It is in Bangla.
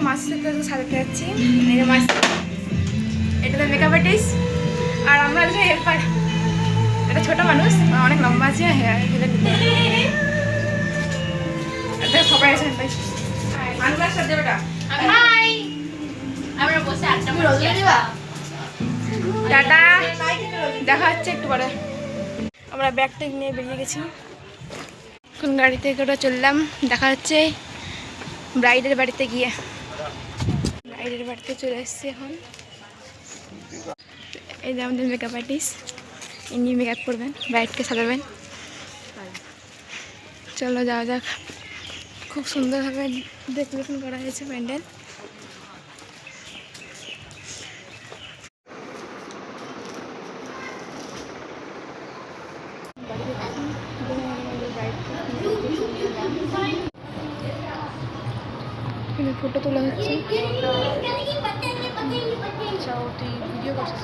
মাছের সাথে সাজাতে যাচ্ছি। এই যে মাছ, এটা তো মেকআপ আর্টিস্ট। আর আমরা যে হেল্পার, এটা ছোট মানুষ, অনেক লম্বা আছে। হ্যাঁ, এটা সবাই আছে। মানুষ সাথে বেটা হাই, আমরা বসে আড্ডা মারছি। টাটা, দেখা হচ্ছে একটু পরে। আমরা ব্যাগ ট্যাগ নিয়ে বেরিয়ে গেছি। এখন গাড়িতে করে চললাম, দেখা হচ্ছে ব্রাইডের বাড়িতে গিয়ে। ব্রাইডের বাড়িতে চলে এসেছি এখন। এই যে আমাদের মেকআপ আর্টিস্ট, ইনি মেকআপ করবেন, ব্রাইডকে সাজাবেন। চলো যাওয়া যাক। খুব সুন্দরভাবে ডেকোরেশন করা হয়েছে প্যান্ডেল। ফটো তোলা হচ্ছে। ভিডিও করছিস?